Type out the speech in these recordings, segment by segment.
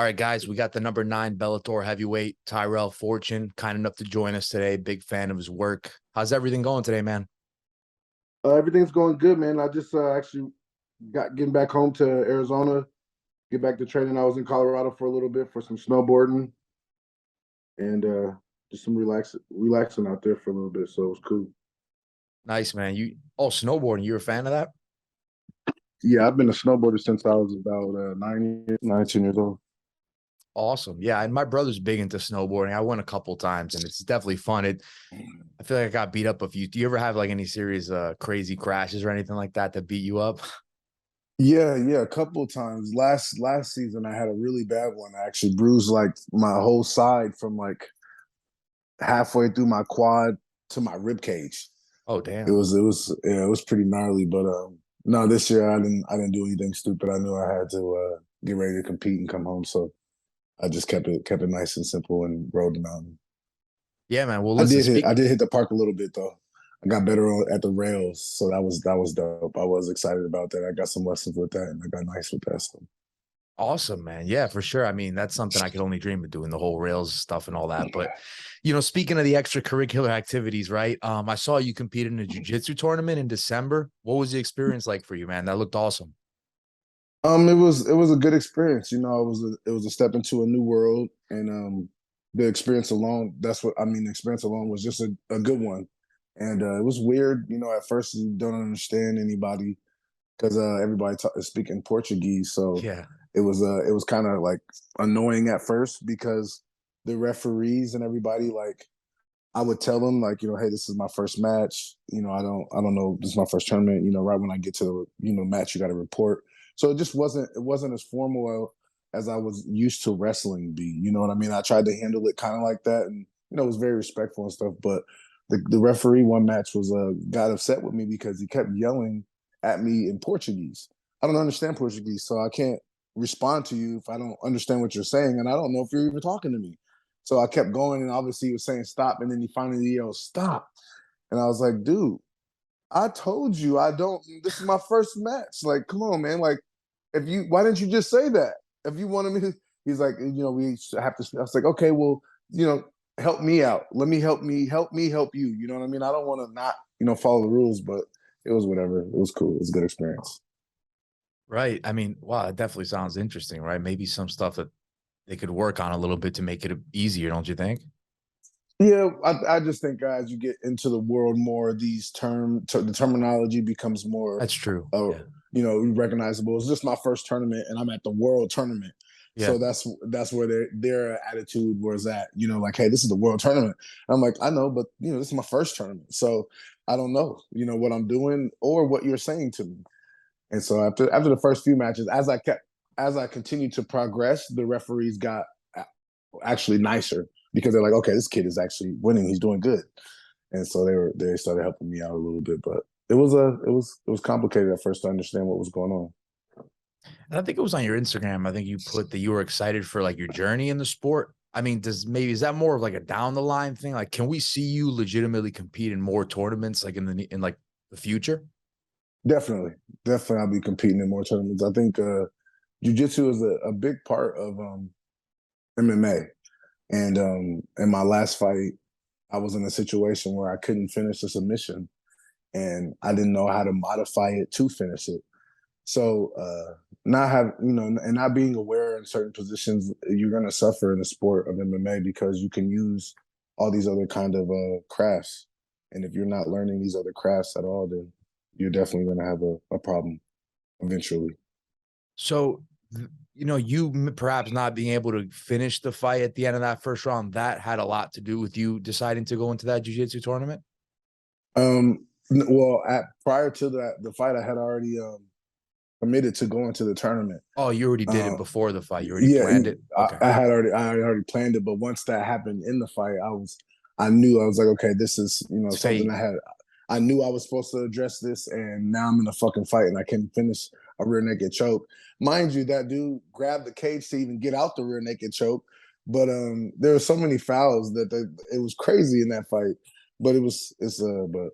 right, guys, we got the number 9 Bellator heavyweight, Tyrell Fortune, kind enough to join us today. Big fan of his work. How's everything going today, man? Everything's going good, man. I just actually got getting back home to Arizona, get back to training. I was in Colorado for a little bit for some snowboarding and just some relaxing out there for a little bit. So it was cool. Nice, man. Snowboarding. You're a fan of that? Yeah, I've been a snowboarder since I was about 19 years old. Awesome. Yeah, and my brother's big into snowboarding. I went a couple times, and it's definitely fun. I feel like I got beat up a few. Do you ever have like any serious crazy crashes or anything like that beat you up? Yeah, a couple of times. Last season, I had a really bad one. I actually bruised like my whole side from like halfway through my quad to my rib cage. Oh, It damn. was pretty gnarly, but no, this year I didn't do anything stupid. I knew I had to get ready to compete and come home, so I just kept it nice and simple and rode the mountain. Yeah, man. Well, I listen, did hit the park a little bit though. I got better at the rails, so that was dope. I was excited about that. I got some lessons with that, and I got nice with that. So. awesome, man. Yeah, for sure. I mean, that's something I could only dream of doing, the whole rails stuff and all that. But, speaking of the extracurricular activities, right? I saw you competed in a jiu-jitsu tournament in December. What was the experience like for you, man? That looked awesome. It was a good experience. It was a step into a new world, and the experience alone. That's what I mean. The experience alone was just a good one, and it was weird. At first you don't understand anybody because everybody is speaking Portuguese, so Yeah. it was kind of like annoying at first because the referees and everybody like I would tell them like hey, this is my first match. I don't know, this is my first tournament. Right when I get to match, you got to report. So it wasn't as formal as I was used to wrestling be. You know what I mean? I tried to handle it kind of like that, and it was very respectful and stuff. But the referee one match was got upset with me because he kept yelling at me in Portuguese. I don't understand Portuguese, so I can't respond to you if I don't understand what you're saying, and I don't know if you're even talking to me. So I kept going, and obviously he was saying stop, and then he finally yelled stop, and I was like, dude, I told you I don't. This is my first match. Like, come on, man. Like, why didn't you just say that? If you wanted me to, he's like, we have to. I was like, okay, well, help me out. Let me help help you. You know what I mean? I don't want to not, follow the rules, but it was whatever. It was cool. It was a good experience. Right. I mean, wow, it definitely sounds interesting, right? Maybe some stuff that they could work on a little bit to make it easier, don't you think? Yeah, I just think as you get into the world more, the terminology becomes more, That's true. uh, Yeah. recognizable. It's just my first tournament, and I'm at the world tournament, Yeah. so that's where their attitude was at. Like, hey, this is the world tournament. I'm like, I know, but this is my first tournament, so I don't know, what I'm doing or what you're saying to me. And so after the first few matches, as I continued to progress, the referees got actually nicer because they're like, okay, this kid is actually winning. He's doing good. And so they started helping me out a little bit, but it was complicated at first to understand what was going on. And I think it was on your Instagram. I think you put that you were excited for like your journey in the sport. I mean, is that more of like a down the line thing? Like, can we see you legitimately compete in more tournaments like in like the future? Definitely, definitely, I'll be competing in more tournaments. I think jiu-jitsu is a big part of MMA. And in my last fight, I was in a situation where I couldn't finish the submission, and I didn't know how to modify it to finish it. So not have and not being aware in certain positions, you're gonna suffer in the sport of MMA because you can use all these other kind of crafts, and if you're not learning these other crafts at all, then you're definitely gonna have a problem eventually. So, you perhaps not being able to finish the fight at the end of that first round, that had a lot to do with you deciding to go into that jiu-jitsu tournament? Well, prior to the fight, I had already committed to going to the tournament. Oh, you already did it Uh, before the fight. You already yeah, planned it? Okay. I had already planned it, but once that happened in the fight, I knew. I was like, okay, this is It's something fate. I knew I was supposed to address this, and now I'm in a fucking fight, and I can't finish a rear naked choke. Mind you, that dude grabbed the cage to even get out the rear naked choke, but there were so many fouls that it was crazy in that fight. But but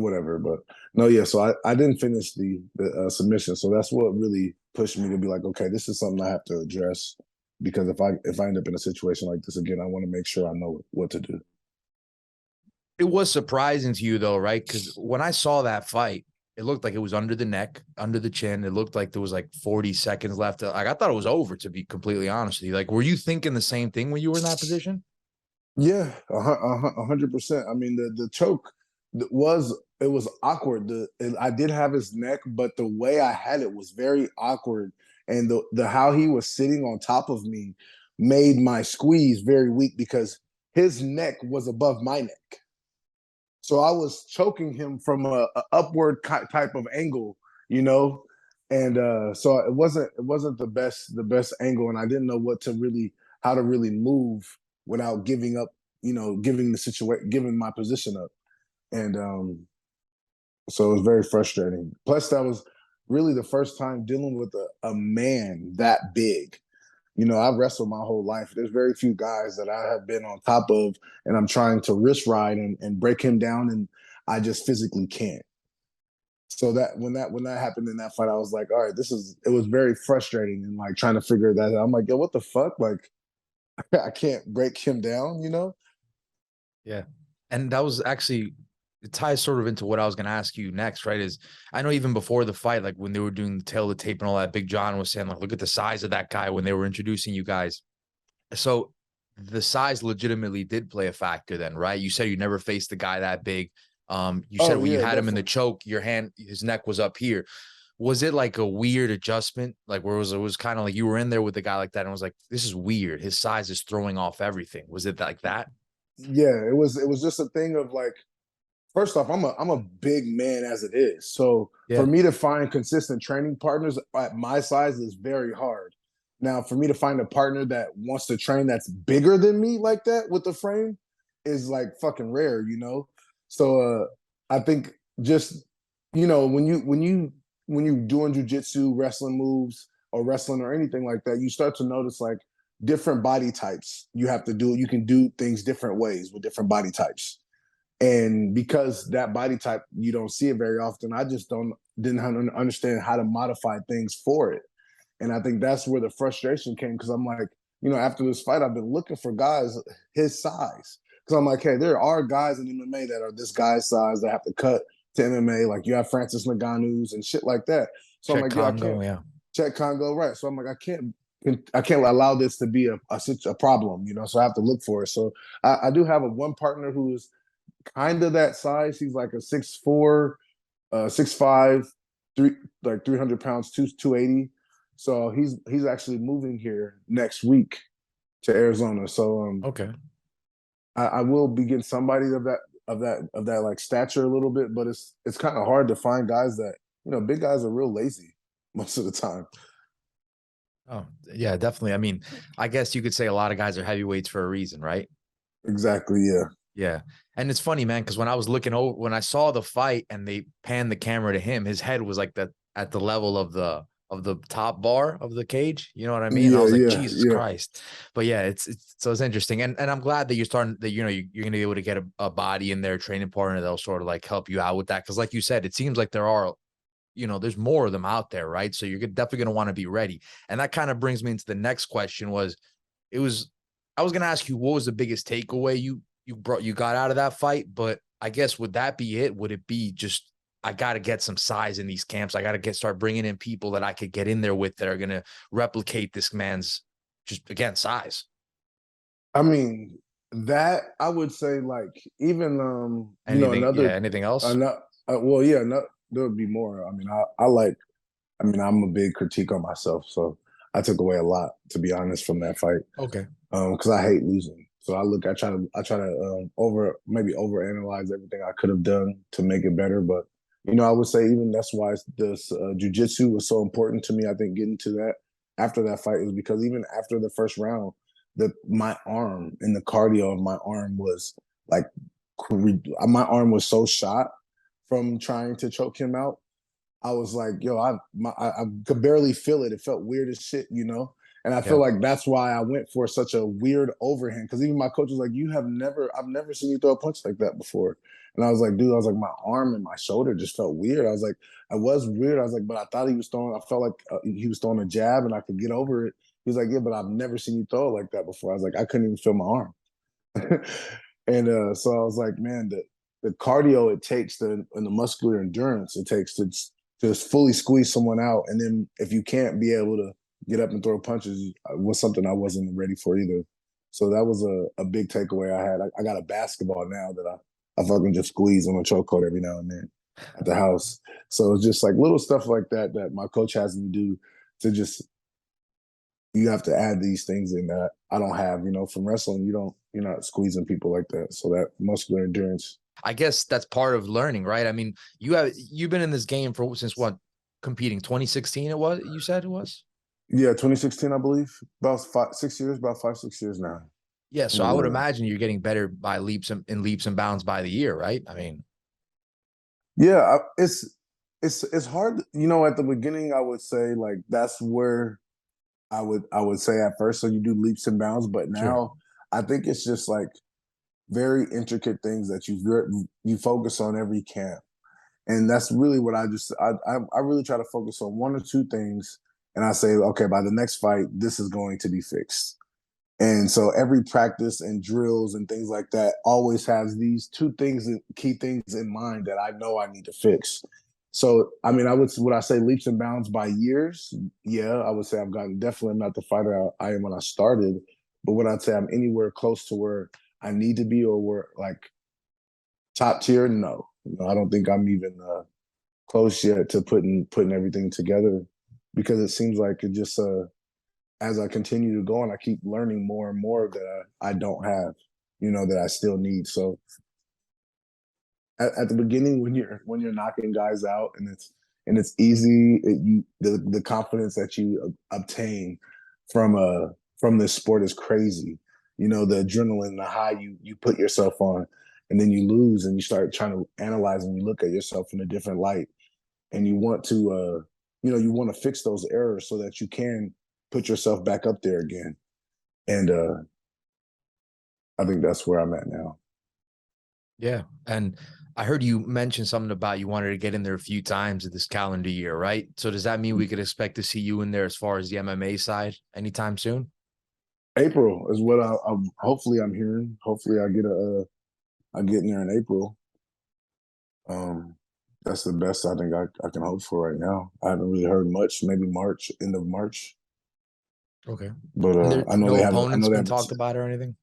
whatever. But no, yeah. So I didn't finish the submission, so that's what really pushed me to be like, okay, this is something I have to address. because if I end up in a situation like this again, I want to make sure I know what to do. It was surprising to you though, right? Because when I saw that fight, it looked like it was under the neck, under the chin. It looked like there was like 40 seconds left. Like I thought it was over, to be completely honest with you. Like, were you thinking the same thing when you were in that position? Yeah, 100%. I mean, the choke it was awkward. I did have his neck, but the way I had it was very awkward, and the how he was sitting on top of me made my squeeze very weak because his neck was above my neck. So I was choking him from a upward type of angle, you know, and so it wasn't the best angle, and I didn't know what to really how to really move without giving up, giving the situation, giving my position up, and so it was very frustrating. Plus, that was really the first time dealing with a man that big. I've wrestled my whole life. There's very few guys that I have been on top of, and I'm trying to wrist ride and break him down, and I just physically can't. So when that happened in that fight, I was like, all right, it was very frustrating and like trying to figure that out. I'm like, yo, what the fuck? Like, I can't break him down. Yeah. And that was actually, it ties sort of into what I was going to ask you next, right? Is I know even before the fight, like when they were doing the tail of the tape and all that, Big John was saying, like, look at the size of that guy when they were introducing you guys. So the size legitimately did play a factor then, right? You said you never faced a guy that big. You said Oh when you yeah, had him in the definitely. choke, his neck was up here. Was it like a weird adjustment? Like where it was kind of like you were in there with a guy like that and was like, this is weird. His size is throwing off everything. Was it like that? Yeah, it was just a thing of like, first off, I'm a big man as it is. So for Yeah. me to find consistent training partners at my size is very hard. Now, for me to find a partner that wants to train that's bigger than me like that with the frame is like fucking rare. So I think just when you doing jujitsu, wrestling moves, or wrestling or anything like that, you start to notice like different body types. You can do things different ways with different body types, and because that body type you don't see it very often, I just didn't understand how to modify things for it. And I think that's where the frustration came, because I'm like, after this fight, I've been looking for guys his size, because I'm like, hey, there are guys in MMA that are this guy's size that have to cut to MMA, like you have Francis Ngannou's and shit like that. So I'm Check like, yo, I Congo. can't Yeah. check Congo, right? So I'm like, I can't allow this to be a problem, so I have to look for it. So I do have one partner who's kind of that size. He's like a 6'4", 6'5", 300 pounds, 280. So he's actually moving here next week to Arizona. So Okay. I will be getting somebody of that like stature a little bit, but it's kind of hard to find guys that, big guys are real lazy most of the time. Oh, yeah, definitely. I mean, I guess you could say a lot of guys are heavyweights for a reason, right? Exactly. Yeah. Yeah. And it's funny, man, because when I was looking over, when I saw the fight and they panned the camera to him, his head was like that at the level of the top bar of the cage. You know what I mean? I Yeah. was like, Yeah. Jesus Yeah. Christ. But yeah, it's interesting. And I'm glad that you're starting that, you're gonna be able to get a body in there, training partner that'll sort of like help you out with that. Cause like you said, it seems like there are, there's more of them out there, right? So you're definitely gonna want to be ready. And that kind of brings me into the next question it was I was gonna ask you what was the biggest takeaway you got out of that fight, but I guess would that be it? Would it be just I got to get some size in these camps. I got to start bringing in people that I could get in there with that are going to replicate this man's just again size. I mean, that I would say, like, even Anything? Yeah. Anything else? another well, yeah, no, there would be more. I mean, I'm a big critique on myself, so I took away a lot, to be honest, from that fight, Okay. because I hate losing. So I try to maybe overanalyze everything I could have done to make it better. But I would say even that's why this jujitsu was so important to me. I think getting to that after that fight is because even after the first round, my arm and the cardio of my arm was like my arm was so shot from trying to choke him out. I was like, yo, I could barely feel it. It felt weird as shit. And I feel Yeah. like that's why I went for such a weird overhand. Because even my coach was like, I've never seen you throw a punch like that before. And I was like, dude, my arm and my shoulder just felt weird. I was like, I was weird. I was like, but I thought he was throwing. I felt like he was throwing a jab, and I could get over it. He's like, yeah, but I've never seen you throw it like that before. I was like, I couldn't even feel my arm. And so I was like, man, the cardio it takes and the muscular endurance it takes to just fully squeeze someone out. And then if you can't be able to get up and throw punches was something I wasn't ready for either. So that was a big takeaway I had. I got a basketball now that I fucking just squeeze on a chokehold every now and then at the house. So it's just like little stuff like that that my coach has me do to just you have to add these things in that I don't have. You know, from wrestling, you're not squeezing people like that. So that muscular endurance. I guess that's part of learning, right? I mean, you've been in this game for since what, competing 2016 it was, you said it was? Yeah, 2016, I believe. About 5, 6 years, about 5, 6 years now. Yeah, so I would imagine you're getting better by leaps and bounds by the year, right? I mean, yeah, it's hard. You know, at the beginning, I would say like that's where I would say at first. So you do leaps and bounds, but sure. now I think it's just like very intricate things that you focus on every camp, and that's really what I really try to focus on one or two things, and I say, okay, by the next fight, this is going to be fixed. And so every practice and drills and things like that always has these two things, key things in mind that I know I need to fix. So, I mean, would I say leaps and bounds by years? Yeah, I would say I've gotten definitely not the fighter I am when I started, but would I say I'm anywhere close to where I need to be or where like top tier? No, I don't think I'm even close yet to putting everything together because it seems like it just as I continue to go on, I keep learning more and more that I don't have, that I still need. So at the beginning, when you're knocking guys out and it's easy, the confidence that you obtain from this sport is crazy. The adrenaline, the high you put yourself on, and then you lose and you start trying to analyze and you look at yourself in a different light, and you want to you want to fix those errors so that you can put yourself back up there again. And I think that's where I'm at now. Yeah. And I heard you mention something about you wanted to get in there a few times this calendar year, right? So does that mean we could expect to see you in there as far as the MMA side anytime soon? April is what I'm hopefully I'm hearing. Hopefully I get in there in April. Um, that's the best I think I can hope for right now. I haven't really heard much. Maybe March, end of March. Okay. But And there's I know no they haven't. I opponents know they been haven't. talked about or anything?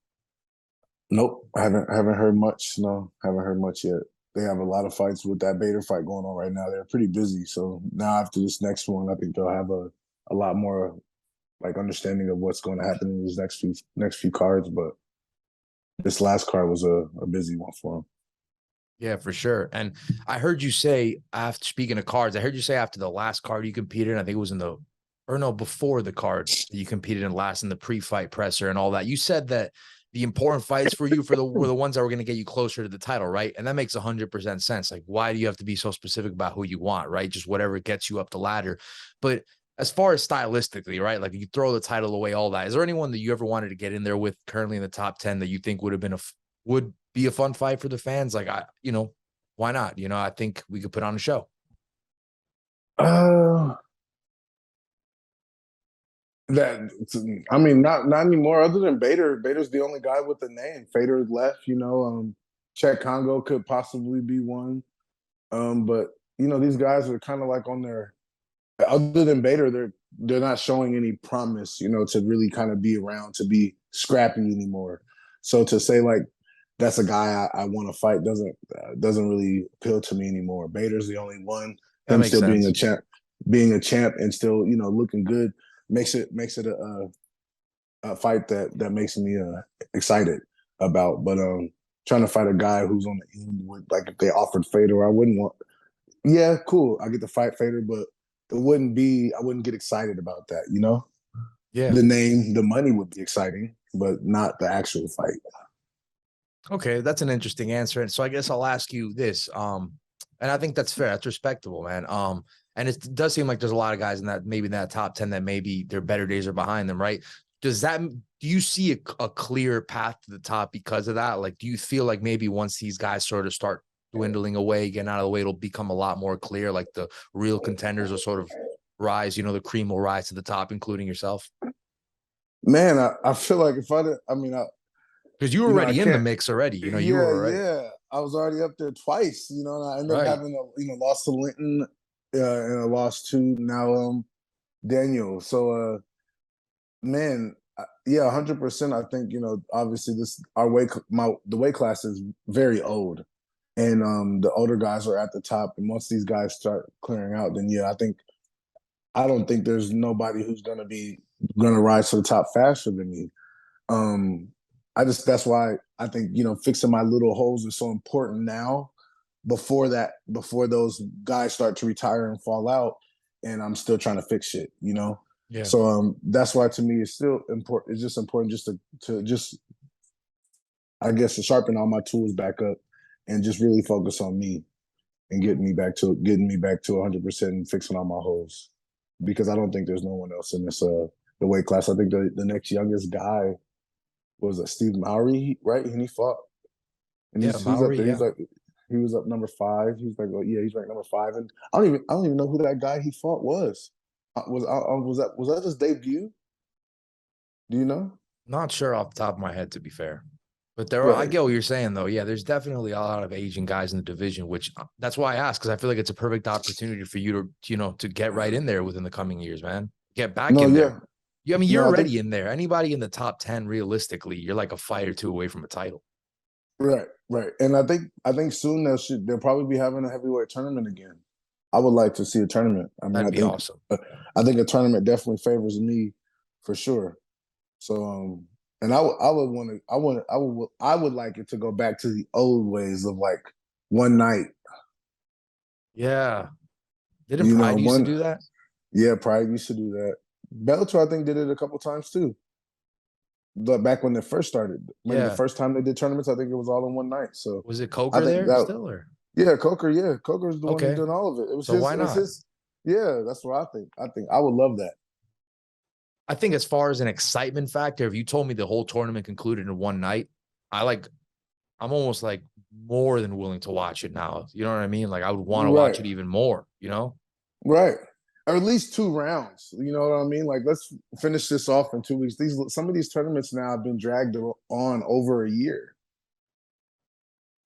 Nope, I haven't heard much. No, haven't heard much yet. They have a lot of fights with that Bader fight going on right now. They're pretty busy. So now after this next one, I think they'll have a lot more like understanding of what's going to happen in these next few cards. But this last card was a busy one for them. Yeah, for sure. And I heard you say after speaking of cards, I heard you say after the last card you competed in, I think it was in the or no, before the card that you competed in last in the pre-fight presser and all that. You said that the important fights for you were the ones that were going to get you closer to the title, right? And that makes 100% sense. Like, why do you have to be so specific about who you want, right? Just whatever gets you up the ladder. But as far as stylistically, right? Like you throw the title away, all that. Is there anyone that you ever wanted to get in there with currently in the top 10 that you think would be a fun fight for the fans? Like why not? I think we could put on a show. Uh, that I mean, not anymore. Other than Bader, Bader's the only guy with the name. Fader left. Czech Congo could possibly be one. But these guys are kind of like on their. Other than Bader, they're not showing any promise. To really kind of be around to be scrappy anymore. So to say like that's a guy I want to fight doesn't really appeal to me anymore. Bader's the only one. That Him makes still sense. being a champ, and still looking good makes it a fight that makes me excited about. But trying to fight a guy who's on the end with like if they offered Fader, I wouldn't want. Yeah, cool. I get to fight Fader, but I wouldn't get excited about that. Yeah. The name, the money would be exciting, but not the actual fight. Okay, that's an interesting answer. And so I guess I'll ask you this. And I think that's fair. That's respectable, man. And it does seem like there's a lot of guys in that top 10 that maybe their better days are behind them, right? Do you see a clear path to the top because of that? Like, do you feel like maybe once these guys sort of start dwindling away, getting out of the way, it'll become a lot more clear, like the real contenders will sort of rise, the cream will rise to the top, including yourself? Man, I feel like if I did, I mean, Because you were I already in the can't. mix already. You know, you Yeah, were already yeah. I was already up there twice, and I ended up right. having lost to Linton, and I lost to now Daniel. So man, yeah, 100%. I think obviously this our the weight class is very old, and the older guys are at the top. And once these guys start clearing out, then yeah, I don't think there's nobody who's gonna rise to the top faster than me. Um, that's why I think fixing my little holes is so important now. Before those guys start to retire and fall out, and I'm still trying to fix shit. Yeah. So that's why to me it's still important. It's just important just to just I guess to sharpen all my tools back up and just really focus on me and getting me back to 100% and fixing all my holes because I don't think there's no one else in this the weight class. I think the next youngest guy was Steve Mowry, right? And he fought, and Yeah. he's up Maori. there. Yeah. He was up number 5. He's like, oh yeah, he's ranked number 5, and I don't even know who that guy he fought was. Was that his debut? Do you know? Not sure off the top of my head, to be fair. But I Right. get what you're saying, though. Yeah, there's definitely a lot of Asian guys in the division, which that's why I asked, because I feel like it's a perfect opportunity for you to get right in there within the coming years, man. Get back No, in there. yeah, Yeah, I mean, you're no, I think already in there. Anybody in the top 10, realistically, you're like a fight or two away from a title. right, right, and I think soon they'll probably be having a heavyweight tournament again. I would like to see a tournament. I mean, That'd be awesome. I think a tournament definitely favors me for sure. So, and I would want to, I would like it to go back to the old ways of like one night. Yeah. Didn't Pride used to One. do that? Yeah, Pride used to do that. Bellator, I think, did it a couple times too. But back when they first started, maybe the Yeah. first time they did tournaments, I think it was all in one night. So Was it I Coker think there that, still, or yeah, Coker is the one who's okay? doing all of it. It was So his, why it was not? his. Yeah, that's what I think. I would love that. I think as far as an excitement factor, if you told me the whole tournament concluded in one night, I'm almost like more than willing to watch it now. You know what I mean? Like I would want to watch Right, it even more, you know? right. Or at least 2 rounds. You know what I mean? Like let's finish this off in 2 weeks. Some of these tournaments now have been dragged on over a year.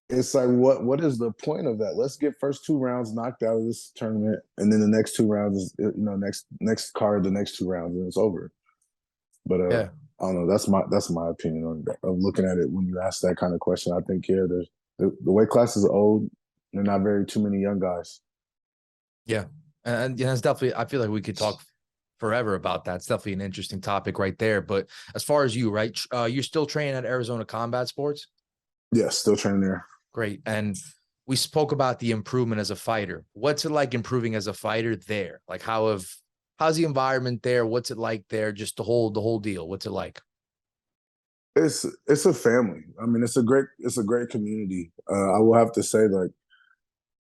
It's like what is the point of that? Let's get first 2 rounds knocked out of this tournament, and then the next 2 rounds is next card, the next 2 rounds, and it's over. But Yeah. I don't know. That's my opinion on that, of looking at it when you ask that kind of question. I think there's the weight class is old. They're not very too many young guys. Yeah. And it's definitely, I feel like we could talk forever about that. It's definitely an interesting topic right there. But as far as you, right? You're still training at Arizona Combat Sports? Yeah, still training there. Great. And we spoke about the improvement as a fighter. What's it like improving as a fighter there? Like how's the environment there? What's it like there? Just the whole deal. What's it like? It's a family. I mean, it's a great community. I will have to say, like,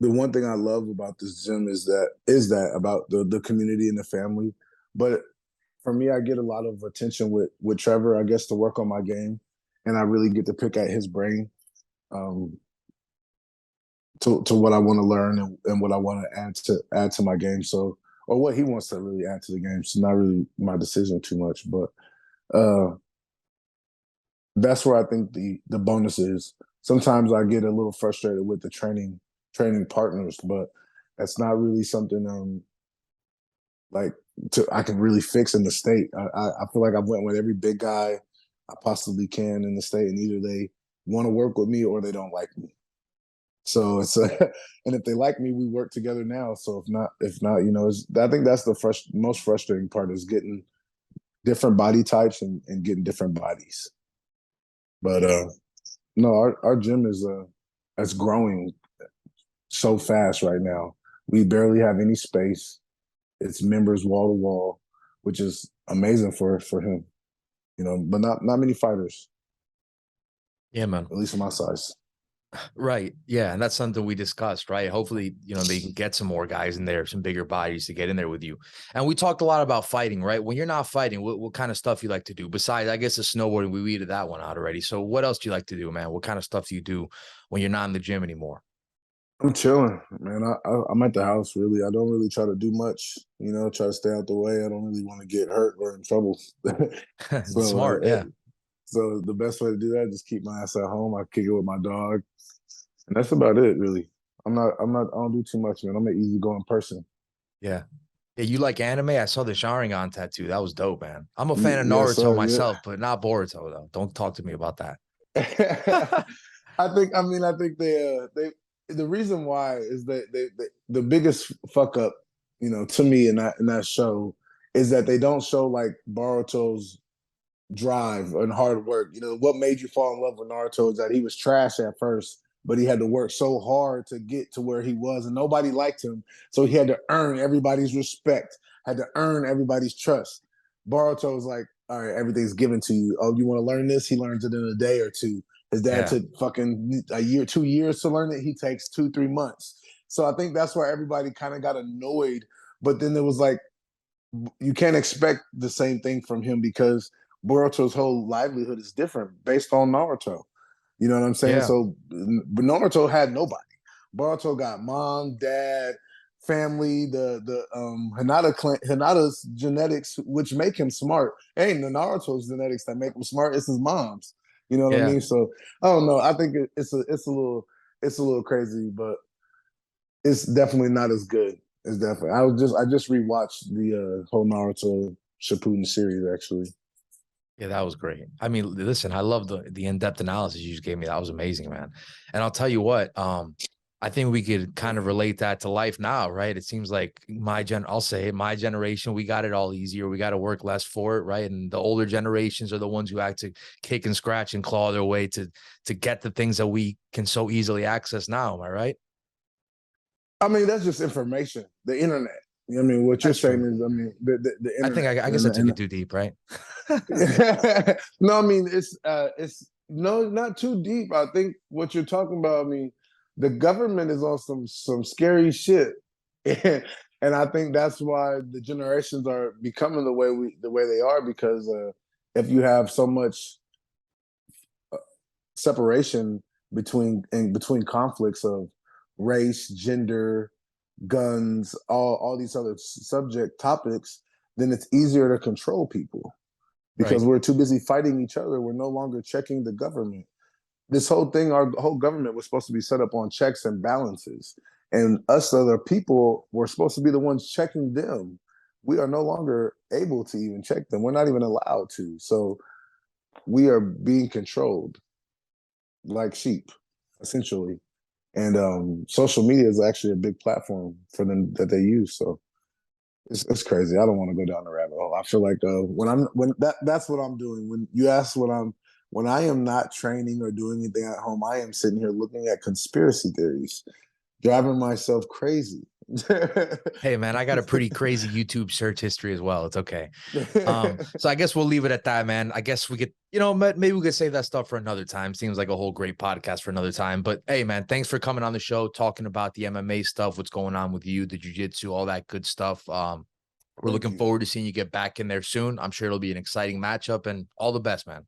the one thing I love about this gym is that about the community and the family. But for me, I get a lot of attention with Trevor, I guess, to work on my game, and I really get to pick at his brain, um, to what I want to learn and what I want to add to my game. So, or what he wants to really add to the game. So not really my decision too much, but uh, that's where I think the bonus is. Sometimes I get a little frustrated with the training partners, but that's not really something like I can really fix in the state. I feel like I went with every big guy I possibly can in the state, and either they want to work with me or they don't like me. So it's and if they like me, we work together now. So if not, I think that's the most frustrating part is getting different body types and getting different bodies. But no, our gym is growing so fast right now. We barely have any space. It's members wall to wall, which is amazing for him. But not many fighters, Yeah, man. at least in my size. Right. Yeah. And that's something we discussed, right? Hopefully, they can get some more guys in there, some bigger bodies to get in there with you. And we talked a lot about fighting, right? When you're not fighting, what kind of stuff you like to do? Besides, I guess the snowboarding, we weeded that one out already. So what else do you like to do, man? What kind of stuff do you do when you're not in the gym anymore? I'm chilling, man. I'm at the house really. I don't really try to do much, try to stay out the way. I don't really want to get hurt or in trouble. so Smart, yeah. so the best way to do that is just keep my ass at home. I kick it with my dog, and that's about it really. I don't do too much, man. I'm an easygoing person. Yeah. Yeah, you like anime? I saw the Sharingan tattoo. That was dope, man. I'm a fan of Yeah, Naruto sir. myself, but not Boruto though. Don't talk to me about that. Yeah. I think the reason why is that the biggest fuck up, to me in that show is that they don't show like Boruto's drive and hard work. What made you fall in love with Naruto is that he was trash at first, but he had to work so hard to get to where he was, and nobody liked him. So he had to earn everybody's respect, had to earn everybody's trust. Boruto was like, all right, everything's given to you. Oh, you want to learn this? He learns it in a day or two. His dad Yeah. took fucking a year, 2 years to learn it. He takes 2, 3 months. So I think that's why everybody kind of got annoyed. But then it was like, you can't expect the same thing from him because Boruto's whole livelihood is different based on Naruto. You know what I'm saying? Yeah. So Naruto had nobody. Boruto got mom, dad, family, the Hinata clan, Hinata's genetics, which make him smart. It ain't the Naruto's genetics that make him smart. It's his mom's. You know what I Yeah. mean? So I don't know. I think it's a little crazy, but it's definitely not as good. It's definitely. I just rewatched the whole Naruto Shippuden series actually. Yeah, that was great. I mean, listen, I love the in-depth analysis you just gave me. That was amazing, man. And I'll tell you what, I think we could kind of relate that to life now, right? It seems like I'll say it, my generation, we got it all easier. We got to work less for it, right? And the older generations are the ones who have to kick and scratch and claw their way to get the things that we can so easily access now. Am I right? I mean, that's just information. The internet. You know what I mean? What you're That's saying true. is, I mean, the I think internet I guess I took it too deep, right? no, I mean it's no, not too deep. I think what you're talking about. I mean, the government is on some scary shit, and I think that's why the generations are becoming the way they are because if you have so much separation between conflicts of race, gender, guns, all these other subject topics, then it's easier to control people because Right. we're too busy fighting each other. We're no longer checking the government. This whole thing, our whole government was supposed to be set up on checks and balances. And us other people were supposed to be the ones checking them. We are no longer able to even check them. We're not even allowed to. So we are being controlled like sheep, essentially. And social media is actually a big platform for them that they use. So it's crazy. I don't want to go down the rabbit hole. I feel like that's what I'm doing. When you ask when I am not training or doing anything at home, I am sitting here looking at conspiracy theories, driving myself crazy. Hey man, I got a pretty crazy YouTube search history as well. It's okay. So I guess we'll leave it at that, man. I guess we could, maybe we could save that stuff for another time. Seems like a whole great podcast for another time. But hey, man, thanks for coming on the show, talking about the MMA stuff, what's going on with you, the jiu-jitsu, all that good stuff. We're Thank looking you. forward to seeing you get back in there soon. I'm sure it'll be an exciting matchup and all the best, man.